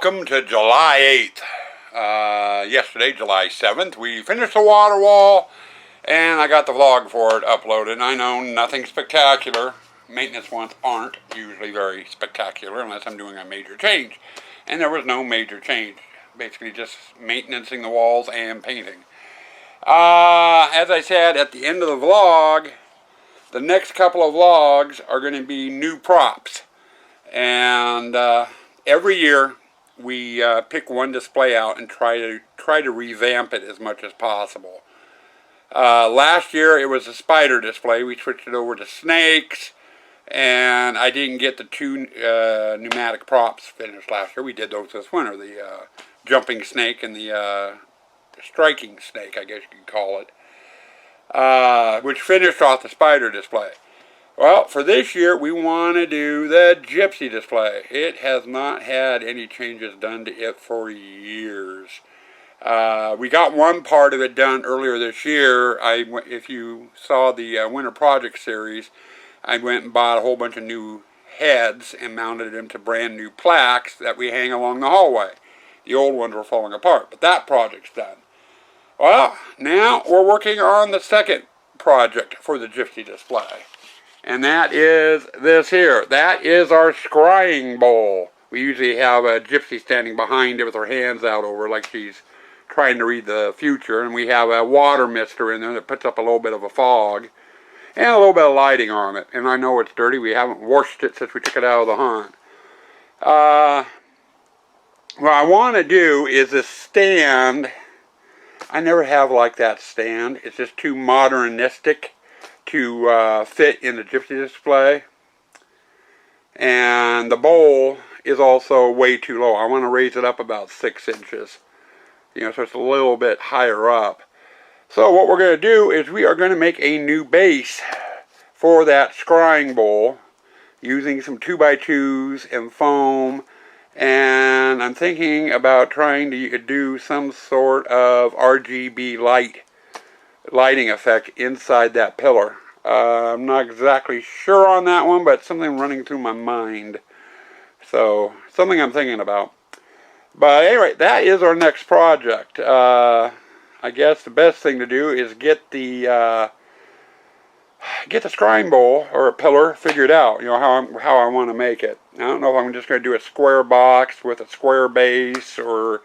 Welcome to July 8th. Yesterday, July 7th, we finished the water wall, and I got the vlog for it uploaded. I know nothing spectacular. Maintenance ones aren't usually very spectacular unless I'm doing a major change. And there was no major change. Basically just maintaining the walls and painting. As I said at the end of the vlog, the next couple of vlogs are going to be new props. And every year we pick one display out and try to revamp it as much as possible. Last year it was a spider display. We switched it over to snakes, and I didn't get the two pneumatic props finished last year. We did those this winter, the jumping snake and the striking snake, I guess you could call it, which finished off the spider display. Well, for this year, we want to do the gypsy display. It has not had any changes done to it for years. We got one part of it done earlier this year. If you saw the Winter Project series, I went and bought a whole bunch of new heads and mounted them to brand new plaques that we hang along the hallway. The old ones were falling apart, but that project's done. Well, now we're working on the second project for the gypsy display. And that is this here. That is our scrying bowl. We usually have a gypsy standing behind it with her hands out over like she's trying to read the future. And we have a water mister in there that puts up a little bit of a fog and a little bit of lighting on it. And I know it's dirty. We haven't washed it since we took it out of the hunt. What I want to do is this stand. I never have like that stand. It's just too modernistic to fit in the gypsy display, and the bowl is also way too low. I want to raise it up about 6 inches, so it's a little bit higher up. So what we're going to do is we are going to make a new base for that scrying bowl using some 2x2s and foam, and I'm thinking about trying to do some sort of RGB lighting effect inside that pillar. I'm not exactly sure on that one, but something running through my mind. So, something I'm thinking about. But anyway, that is our next project. I guess the best thing to do is get the scrying bowl or a pillar figured out. How I want to make it. I don't know if I'm just going to do a square box with a square base, or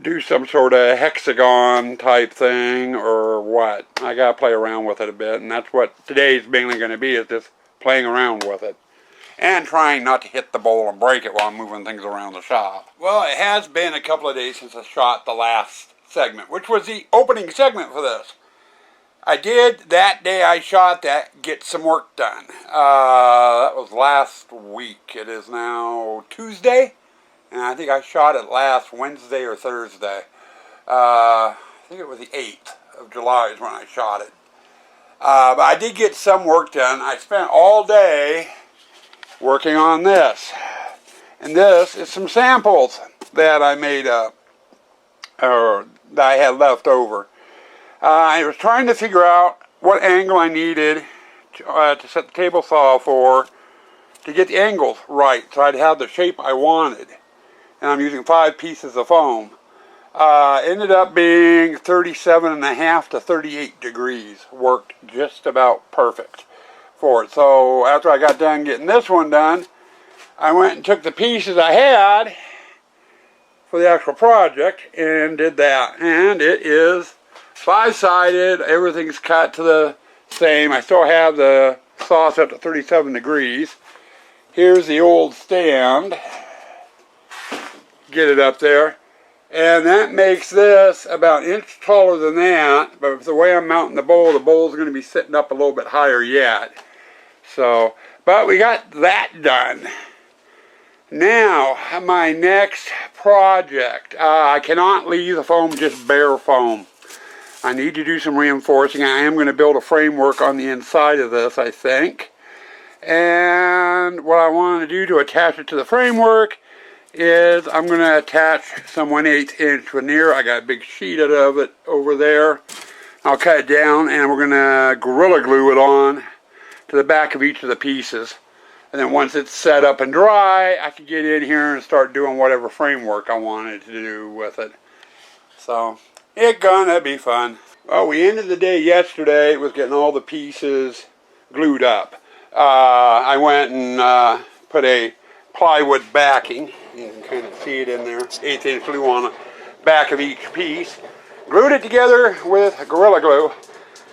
do some sort of hexagon type thing, or what. I gotta play around with it a bit, and that's what today's mainly going to be, is just playing around with it and trying not to hit the bowl and break it while I'm moving things around the shop. Well, it has been a couple of days since I shot the last segment, which was the opening segment for this. I did, that day I shot that, get some work done. That was last week. It is now Tuesday, and I think I shot it last Wednesday or Thursday. I think it was the 8th of July is when I shot it. But I did get some work done. I spent all day working on this. And this is some samples that I made up, or that I had left over. I was trying to figure out what angle I needed to set the table saw for to get the angles right, so I'd have the shape I wanted. And I'm using 5 pieces of foam. Ended up being 37.5 to 38 degrees. Worked just about perfect for it. So after I got done getting this one done, I went and took the pieces I had for the actual project and did that. And it is 5-sided. Everything's cut to the same. I still have the saw set to 37 degrees. Here's the old stand. Get it up there, and that makes this about an inch taller than that, but the way I'm mounting the bowl is going to be sitting up a little bit higher yet. So, but we got that done. Now, my next project. I cannot leave the foam just bare foam. I need to do some reinforcing. I am going to build a framework on the inside of this, I think. And what I want to do to attach it to the framework is I'm going to attach some 1/8 inch veneer. I got a big sheet of it over there. I'll cut it down, and we're going to Gorilla Glue it on to the back of each of the pieces. And then once it's set up and dry, I could get in here and start doing whatever framework I wanted to do with it. So, it's gonna be fun. Well, we ended the day yesterday with getting all the pieces glued up. I went and put a plywood backing. You can kind of see it in there. 1/8" glue on the back of each piece. Glued it together with Gorilla Glue.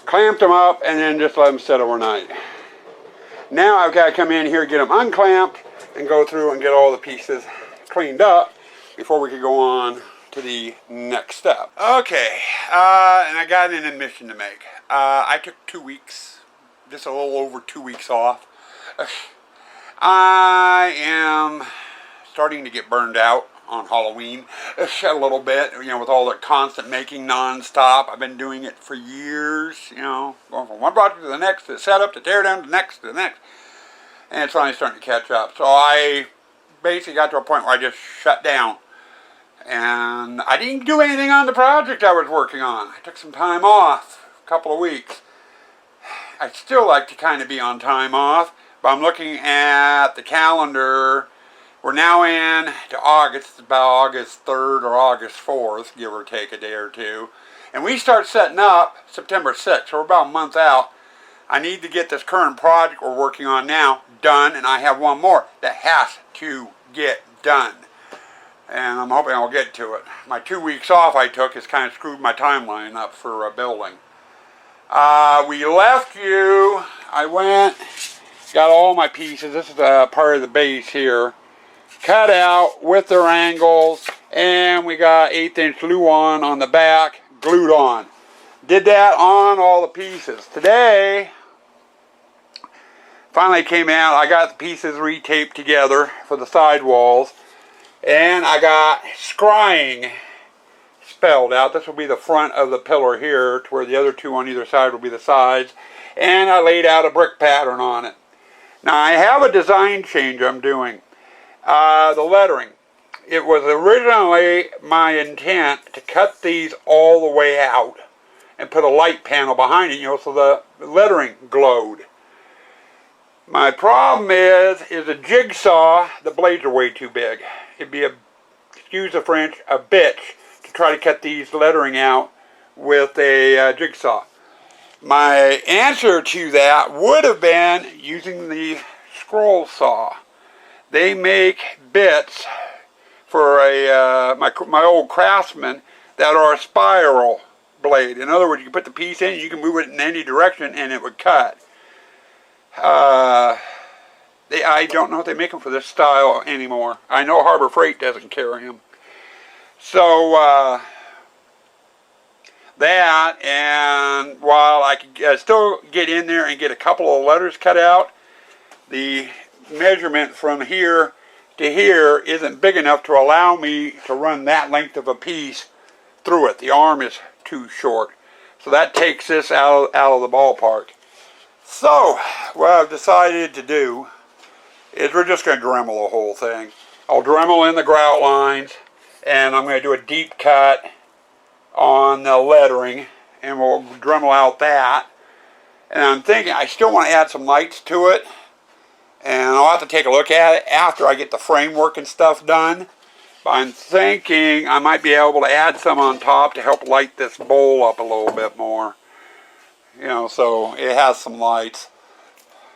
Clamped them up and then just let them sit overnight. Now I've got to come in here, get them unclamped, and go through and get all the pieces cleaned up before we can go on to the next step. Okay, and I got an admission to make. I took 2 weeks, just a little over 2 weeks off. I am starting to get burned out on Halloween a little bit, you know, with all the constant making non-stop. I've been doing it for years, you know, going from one project to the next, to set up, to tear down, to the next, to the next. And it's finally starting to catch up. So I basically got to a point where I just shut down. And I didn't do anything on the project I was working on. I took some time off, a couple of weeks. I'd still like to kind of be on time off, but I'm looking at the calendar. We're now in to August. It's about August 3rd or August 4th, give or take a day or two. And we start setting up September 6th, so we're about a month out. I need to get this current project we're working on now done, and I have one more that has to get done. And I'm hoping I'll get to it. My 2 weeks off I took has kind of screwed my timeline up for building. We left you. I went, got all my pieces. This is part of the base here. Cut out with their angles, and we got 1/8" glue on the back, glued on. Did that on all the pieces. Today, finally came out, I got the pieces retaped together for the side walls, and I got scrying spelled out. This will be the front of the pillar here, to where the other two on either side will be the sides, and I laid out a brick pattern on it. Now I have a design change I'm doing. The lettering. It was originally my intent to cut these all the way out and put a light panel behind it, you know, so the lettering glowed. My problem is a jigsaw, the blades are way too big. It'd be excuse the French, a bitch to try to cut these lettering out with a jigsaw. My answer to that would have been using the scroll saw. They make bits for my old Craftsman that are a spiral blade. In other words, you can put the piece in, you can move it in any direction, and it would cut. I don't know if they make them for this style anymore. I know Harbor Freight doesn't carry them. So that, and while I could still get in there and get a couple of letters cut out, the measurement from here to here isn't big enough to allow me to run that length of a piece through it. The arm is too short. So that takes this out of the ballpark. So what I've decided to do is we're just going to Dremel the whole thing. I'll Dremel in the grout lines, and I'm going to do a deep cut on the lettering, and we'll Dremel out that. And I'm thinking I still want to add some lights to it, and I'll have to take a look at it after I get the framework and stuff done. But I'm thinking I might be able to add some on top to help light this bowl up a little bit more. You know, so it has some lights.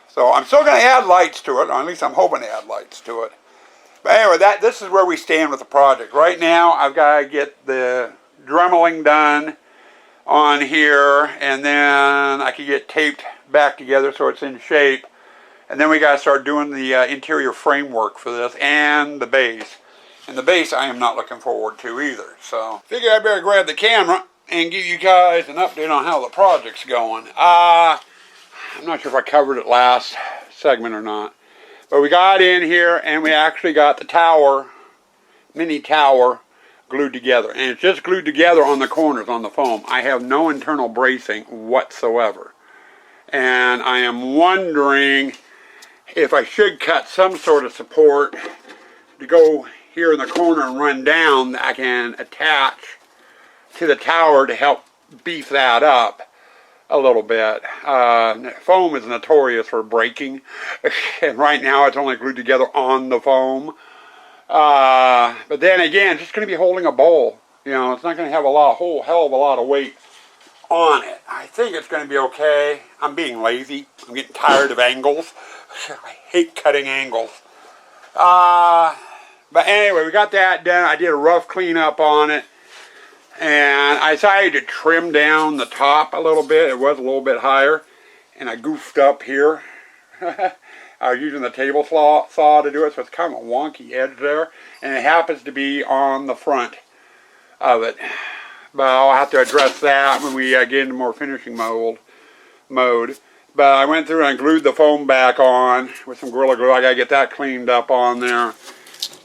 So I'm still going to add lights to it, or at least I'm hoping to add lights to it. But anyway, this is where we stand with the project. Right now, I've got to get the Dremeling done on here, and then I can get taped back together so it's in shape. And then we got to start doing the interior framework for this, and the base. And the base I am not looking forward to either. So, figure I better grab the camera and give you guys an update on how the project's going. I'm not sure if I covered it last segment or not. But we got in here and we actually got the tower, mini tower, glued together. And it's just glued together on the corners on the foam. I have no internal bracing whatsoever. And I am wondering if I should cut some sort of support to go here in the corner and run down that I can attach to the tower to help beef that up. a little bit. Foam is notorious for breaking, and right now it's only glued together on the foam. But then again, it's just going to be holding a bowl. You know, it's not going to have a whole hell of a lot of weight on it. I think it's going to be okay. I'm being lazy. I'm getting tired of angles. I hate cutting angles. But anyway, we got that done. I did a rough cleanup on it. And I decided to trim down the top a little bit. It was a little bit higher. And I goofed up here. I was using the table saw to do it, so it's kind of a wonky edge there. And it happens to be on the front of it. But I'll have to address that when we get into more finishing mode. But I went through and glued the foam back on with some Gorilla Glue. I got to get that cleaned up on there.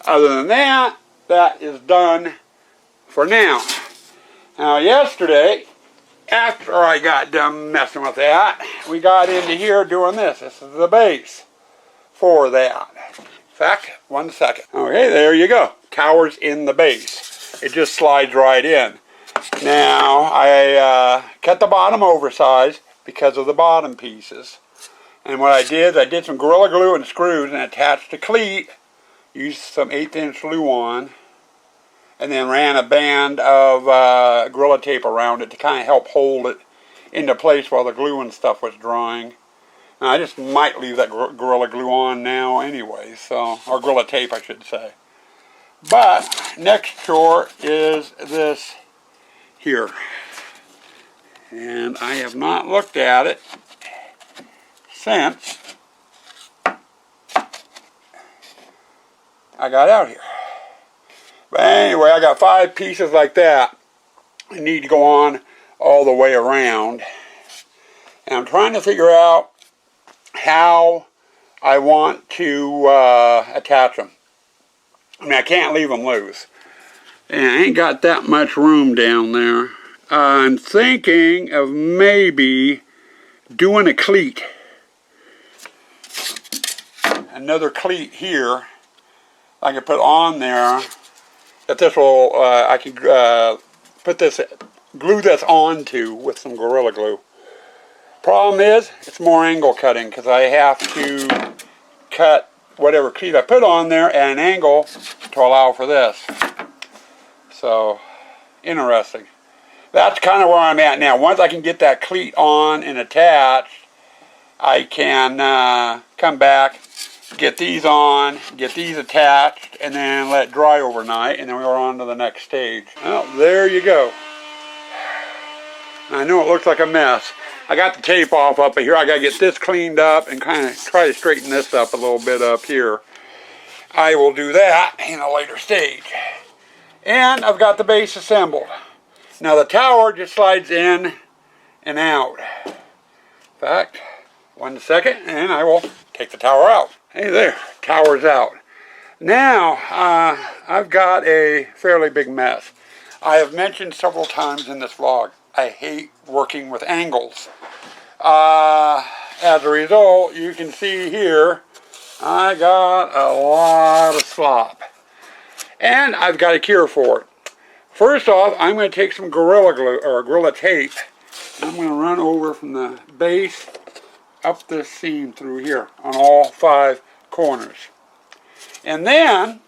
Other than that, that is done for now. Now yesterday, after I got done messing with that, we got into here doing this. This is the base for that. In fact, 1 second. Okay, there you go. Tower's in the base. It just slides right in. Now, I cut the bottom oversized because of the bottom pieces. And what I did is I did some Gorilla Glue and screws and attached a cleat. Used some 1/8" Luan. And then ran a band of Gorilla Tape around it to kind of help hold it into place while the glue and stuff was drying. Now, I just might leave that Gorilla Glue on now anyway, so, or Gorilla Tape I should say. But next chore is this here. And I have not looked at it since I got out here. But anyway, I got 5 pieces like that. I need to go on all the way around. And I'm trying to figure out how I want to attach them. I mean, I can't leave them loose. And I ain't got that much room down there. I'm thinking of maybe doing a cleat. Another cleat here I can put on there. That this will, I can glue this onto with some Gorilla Glue. Problem is, it's more angle cutting because I have to cut whatever cleat I put on there at an angle to allow for this. So, interesting. That's kind of where I'm at now. Once I can get that cleat on and attached, I can come back, get these on, get these attached, and then let it dry overnight, and then we're on to the next stage. Well, there you go. I know it looks like a mess. I got the tape off up here. I got to get this cleaned up and kind of try to straighten this up a little bit up here. I will do that in a later stage. And I've got the base assembled. Now the tower just slides in and out. In fact, 1 second, and I will take the tower out. Hey there, tower's out. Now, I've got a fairly big mess. I have mentioned several times in this vlog, I hate working with angles. As a result, you can see here, I got a lot of slop. And I've got a cure for it. First off, I'm going to take some Gorilla Glue, or Gorilla Tape. I'm going to run over from the base up this seam through here on all 5 corners. And then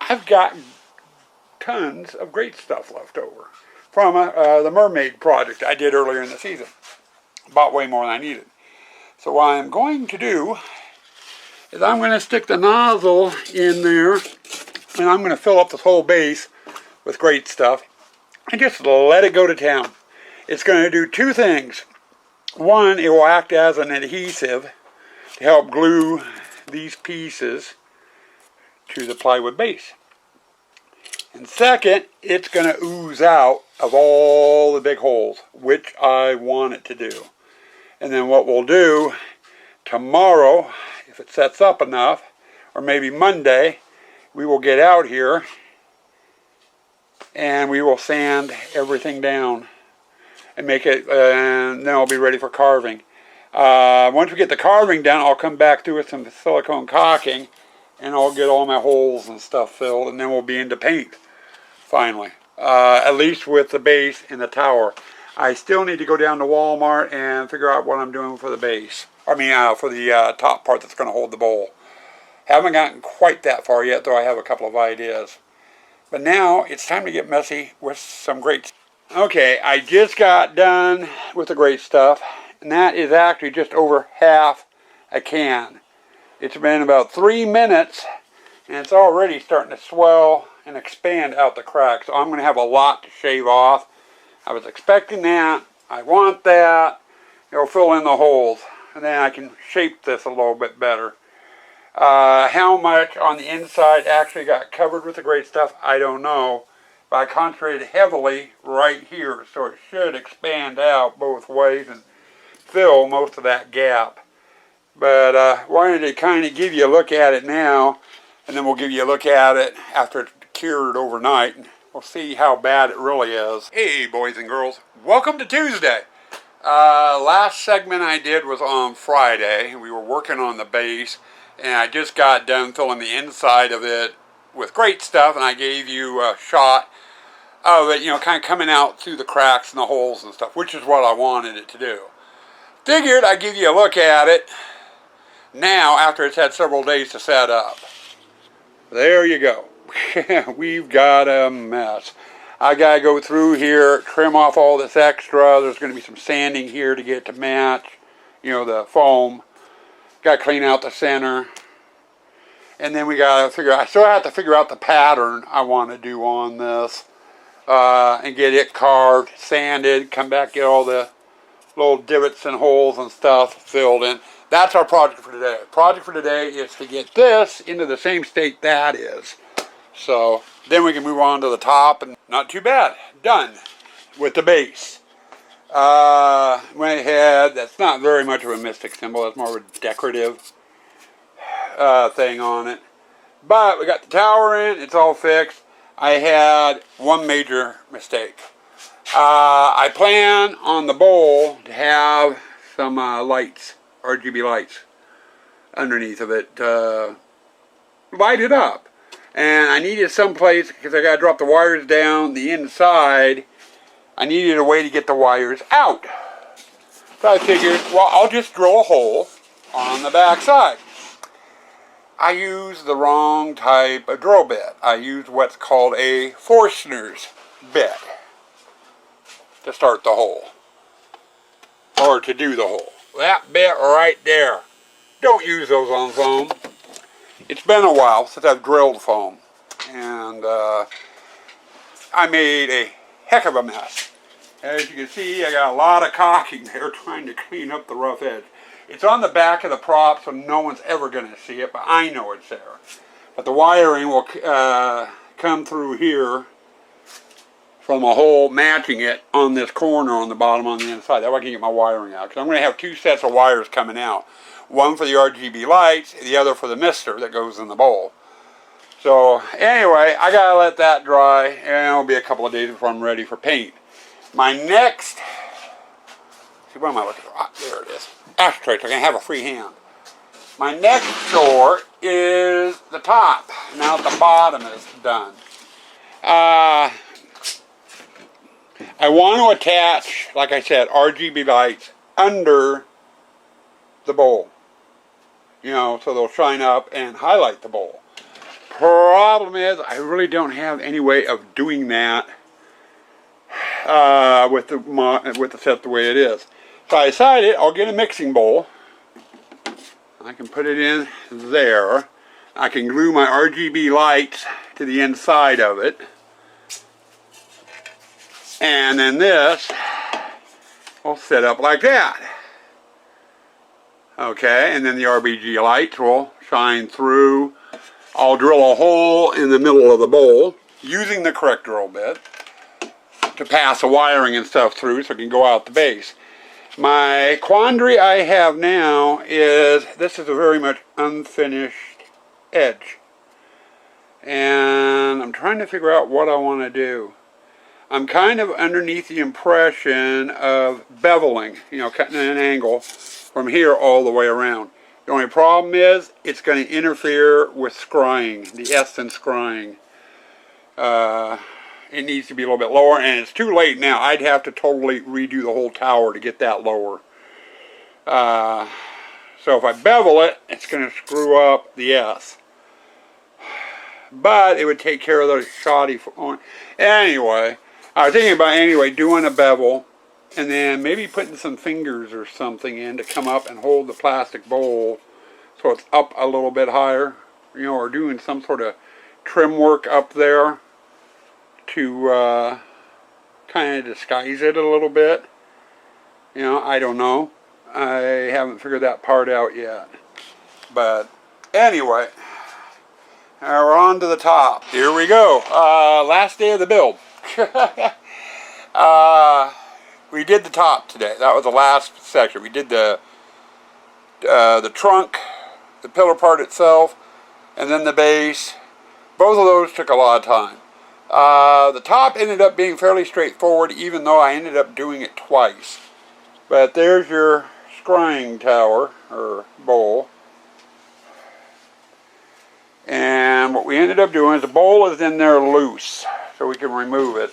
I've got tons of great stuff left over from the mermaid project I did earlier in the season. Bought way more than I needed. So what I'm going to do is I'm going to stick the nozzle in there, and I'm going to fill up this whole base with great stuff and just let it go to town. It's going to do 2 things. One, it will act as an adhesive to help glue these pieces to the plywood base. And second, it's going to ooze out of all the big holes, which I want it to do. And then what we'll do tomorrow, if it sets up enough, or maybe Monday, we will get out here and we will sand everything down and make it, and then I'll be ready for carving. Once we get the carving done, I'll come back through with some silicone caulking and I'll get all my holes and stuff filled, and then we'll be into paint finally, at least with the base and the tower. I still need to go down to Walmart and figure out what I'm doing for the base. I mean, for the top part that's going to hold the bowl. Haven't gotten quite that far yet, though I have a couple of ideas. But now it's time to get messy with some great stuff. Okay, I just got done with the great stuff, and that is actually just over half a can. It's been about 3 minutes, and it's already starting to swell and expand out the cracks. So I'm going to have a lot to shave off. I was expecting that. I want that. It'll fill in the holes, and then I can shape this a little bit better. How much on the inside actually got covered with the great stuff, I don't know. But I concentrated heavily right here, so it should expand out both ways and fill most of that gap. But wanted to kind of give you a look at it now, and then we'll give you a look at it after it's cured overnight. We'll see how bad it really is. Hey, boys and girls, welcome to Tuesday. Last segment I did was on Friday. We were working on the base, and I just got done filling the inside of it with great stuff, and I gave you a shot of it, you know, kind of coming out through the cracks and the holes and stuff, which is what I wanted it to do. Figured I'd give you a look at it now after it's had several days to set up. There you go. We've got a mess. I gotta go through here, trim off all this extra. There's going to be some sanding here to get it to match, you know, the foam. Gotta clean out the center. And then we gotta figure out, I still have to figure out the pattern I want to do on this. And get it carved, sanded, come back, get all the little divots and holes and stuff filled in. That's our project for today. Project for today is to get this into the same state that is. So then we can move on to the top, and not too bad. Done with the base. Went ahead, that's not very much of a mystic symbol, that's more of a decorative thing on it. But we got the tower in, it's all fixed. I had one major mistake. I plan on the bowl to have some lights, RGB lights, underneath of it, light it up. And I needed some place, because I got to drop the wires down the inside, I needed a way to get the wires out. So I figured, well, I'll just drill a hole on the back side. I used the wrong type of drill bit. I used what's called a Forstner's bit to start the hole, or to do the hole. That bit right there. Don't use those on foam. It's been a while since I've drilled foam, and I made a heck of a mess. As you can see, I got a lot of caulking there trying to clean up the rough edge. It's on the back of the prop, so no one's ever going to see it, but I know it's there. But the wiring will come through here from a hole matching it on this corner on the bottom on the inside. That way I can get my wiring out, because I'm going to have two sets of wires coming out. One for the RGB lights, the other for the mister that goes in the bowl. So anyway, I got to let that dry, and it'll be a couple of days before I'm ready for paint. My next, see, what am I looking for? Ah, there it is. Ashtray, so I can have a free hand. My next chore is the top. Now the bottom is done. I want to attach, like I said, RGB lights under the bowl. You know, so they'll shine up and highlight the bowl. Problem is, I really don't have any way of doing that with the set the way it is. So I decided I'll get a mixing bowl. I can put it in there. I can glue my RGB lights to the inside of it. And then this will set up like that. Okay, and then the RGB lights will shine through. I'll drill a hole in the middle of the bowl using the correct drill bit to pass the wiring and stuff through so it can go out the base. My quandary I have now is this is a very much unfinished edge. And I'm trying to figure out what I want to do. I'm kind of underneath the impression of beveling, you know, cutting at an angle from here all the way around. The only problem is it's going to interfere with scrying, the S in scrying. it needs to be a little bit lower, and it's too late now. I'd have to totally redo the whole tower to get that lower. So if I bevel it, it's going to screw up the S. But it would take care of those shoddy. Anyway, I was thinking about doing a bevel, and then maybe putting some fingers or something in to come up and hold the plastic bowl so it's up a little bit higher, you know, or doing some sort of trim work up there to kind of disguise it a little bit. You know, I don't know. I haven't figured that part out yet. But anyway, we're on to the top. Here we go. Last day of the build. We did the top today. That was the last section. We did the trunk, the pillar part itself, and then the base. Both of those took a lot of time. The top ended up being fairly straightforward, even though I ended up doing it twice. But there's your scrying tower, or bowl. And what we ended up doing is the bowl is in there loose, so we can remove it.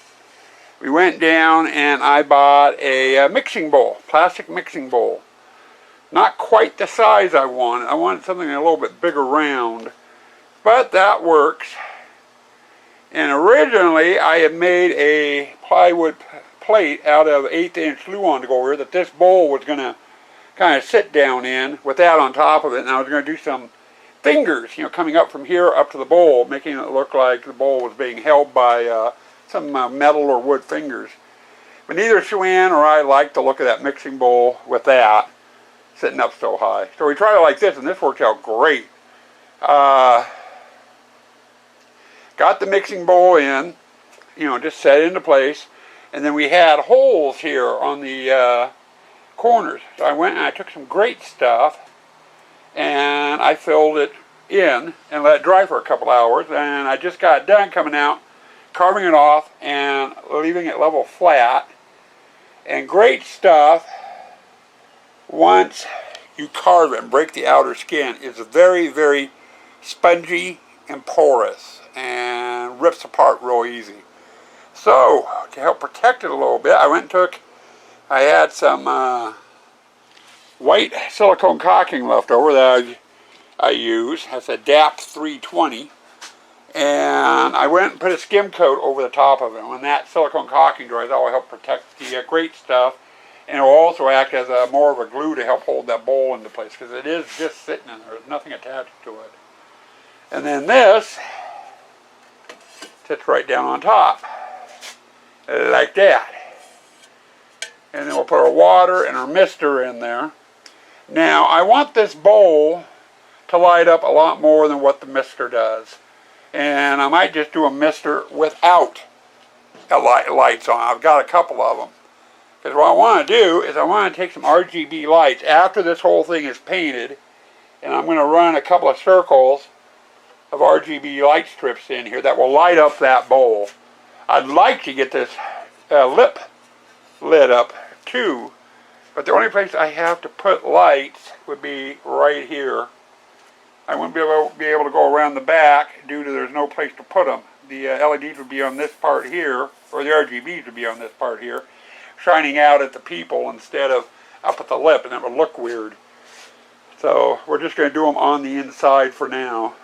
We went down and I bought a mixing bowl, plastic mixing bowl. Not quite the size I wanted. I wanted something a little bit bigger round, but that works. And originally I had made a plywood plate out of 1/8" Luan to go over that this bowl was going to kind of sit down in with that on top of it, and I was going to do some fingers, you know, coming up from here up to the bowl, making it look like the bowl was being held by some metal or wood fingers. But neither Shuan or I liked the look of that mixing bowl with that sitting up so high. So we tried it like this, and this worked out great. Got the mixing bowl in, you know, just set it into place, and then we had holes here on the corners. So I went and I took some great stuff and I filled it in and let it dry for a couple hours, and I just got done coming out, carving it off and leaving it level flat. And great stuff, once you carve it and break the outer skin, it's very, very spongy and porous and rips apart real easy. So to help protect it a little bit, I had some white silicone caulking left over that I use. That's a DAP 320. And I went and put a skim coat over the top of it. When that silicone caulking dries, that will help protect the great stuff. And it will also act as more of a glue to help hold that bowl into place, because it is just sitting in there. There's nothing attached to it. And then this sits right down on top, like that. And then we'll put our water and our mister in there. Now, I want this bowl to light up a lot more than what the mister does. And I might just do a mister without lights on. I've got a couple of them. Because what I want to do is I want to take some RGB lights after this whole thing is painted, and I'm going to run a couple of circles of RGB light strips in here that will light up that bowl. I'd like to get this lip lit up too, but the only place I have to put lights would be right here. I wouldn't be able to go around the back due to there's no place to put them. The LEDs would be on this part here, or the RGBs would be on this part here, shining out at the people instead of up at the lip, and it would look weird. So we're just going to do them on the inside for now.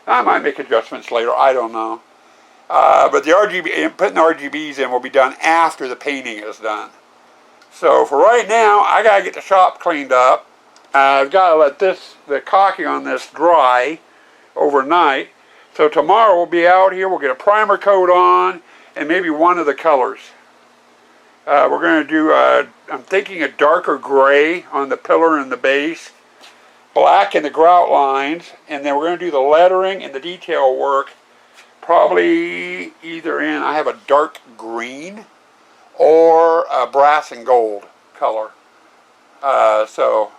I might make adjustments later, I don't know. But the RGB, putting the RGBs in will be done after the painting is done. So for right now, I got to get the shop cleaned up. I've got to let the caulking on this dry overnight. So tomorrow we'll be out here, we'll get a primer coat on, and maybe one of the colors. We're going to do, I'm thinking a darker gray on the pillar and the base, black in the grout lines, and then we're going to do the lettering and the detail work probably either in, I have a dark green or a brass and gold color. So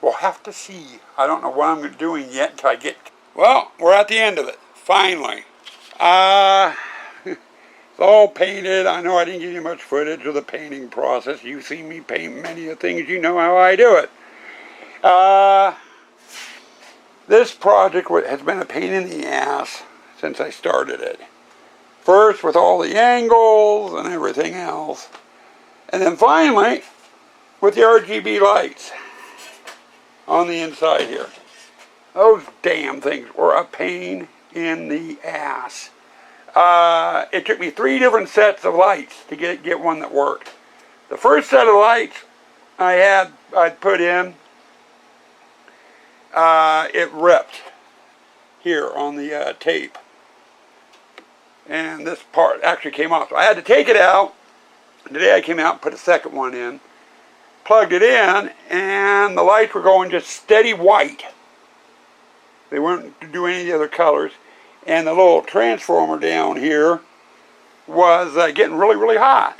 we'll have to see. I don't know what I'm doing yet until I get... Well, we're at the end of it, finally. It's all painted. I know I didn't give you much footage of the painting process. You've seen me paint many of things. You know how I do it. This project has been a pain in the ass since I started it. First with all the angles and everything else. And then finally with the RGB lights on the inside here. Those damn things were a pain in the ass. It took me 3 different sets of lights to get one that worked. The first set of lights I'd put in, it ripped here on the tape. And this part actually came off. So I had to take it out. Today I came out and put a second one in. Plugged it in, and the lights were going just steady white. They weren't doing any of the other colors. And the little transformer down here was getting really, really hot.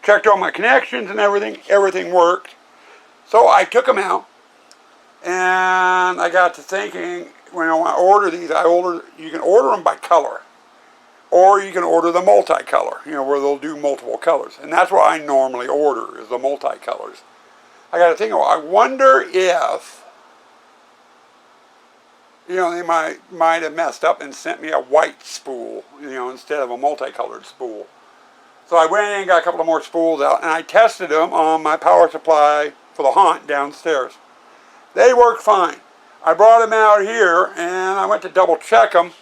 Checked all my connections and everything worked. So I took them out, and I got to thinking, when I order these, you can order them by color, or you can order the multicolor, where they'll do multiple colors. And that's what I normally order, is the multicolors. I got to think, I wonder if, they might have messed up and sent me a white spool, instead of a multicolored spool. So I went in and got a couple of more spools out, and I tested them on my power supply for the haunt downstairs. They worked fine. I brought them out here, and I went to double check them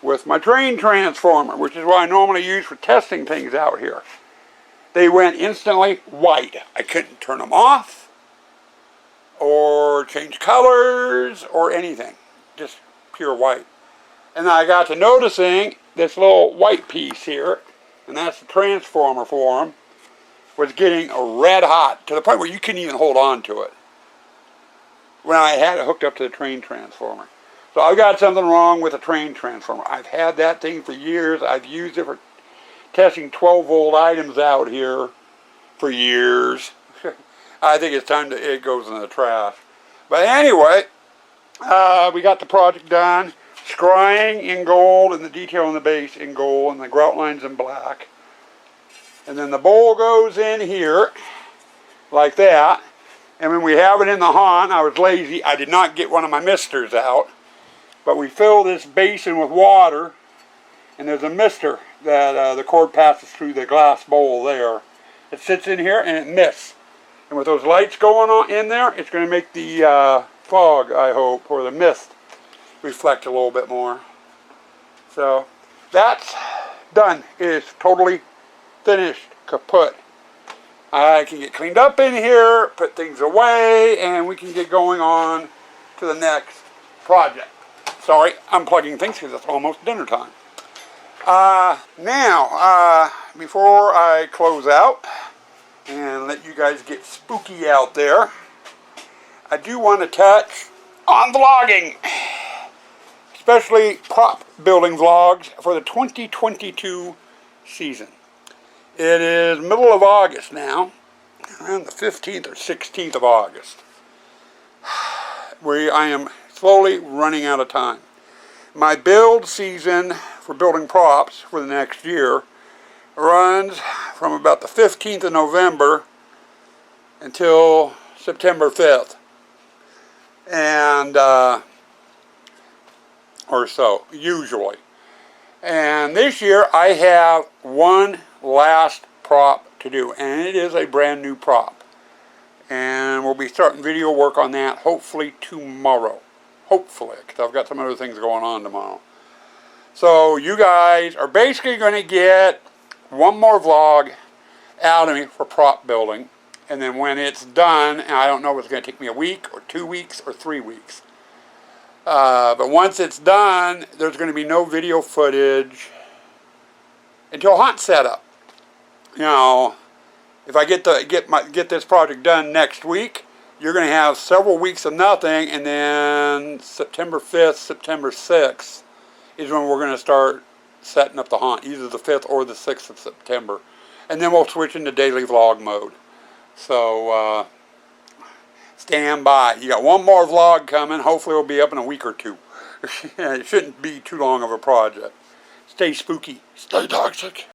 with my train transformer, which is what I normally use for testing things out here. They went instantly white. I couldn't turn them off, or change colors, or anything. Just pure white. And I got to noticing this little white piece here, and that's the transformer for them, was getting red hot to the point where you couldn't even hold on to it when I had it hooked up to the train transformer. So I've got something wrong with the train transformer. I've had that thing for years. I've used it for testing 12-volt items out here for years. I think it's time it goes in the trash. But anyway, we got the project done. Scrying in gold, and the detail on the base in gold, and the grout lines in black. And then the bowl goes in here, like that. And when we have it in the haunt, I was lazy. I did not get one of my misters out. But we fill this basin with water, and there's a mister that the cord passes through the glass bowl there. It sits in here, and it mists. And with those lights going on in there, it's going to make the fog, I hope, or the mist, reflect a little bit more. So that's done. It's totally finished, kaput. I can get cleaned up in here, put things away, and we can get going on to the next project. Sorry, I'm plugging things because it's almost dinner time. Now, before I close out and let you guys get spooky out there, I do want to touch on vlogging, especially prop building vlogs for the 2022 season. It is middle of August now, around the 15th or 16th of August. I am slowly running out of time. My build season for building props for the next year runs from about the 15th of November until September 5th. And or so, usually. And this year I have one last prop to do, and it is a brand new prop. And we'll be starting video work on that hopefully tomorrow. Hopefully, because I've got some other things going on tomorrow. So you guys are basically going to get one more vlog out of me for prop building. And then when it's done, and I don't know if it's going to take me a week or 2 weeks or 3 weeks. But once it's done, there's going to be no video footage until haunt setup. If I get this project done next week, you're going to have several weeks of nothing, and then September 5th, September 6th is when we're going to start setting up the haunt, either the 5th or the 6th of September. And then we'll switch into daily vlog mode. So, stand by. You got one more vlog coming. Hopefully it'll be up in a week or two. It shouldn't be too long of a project. Stay spooky. Stay toxic.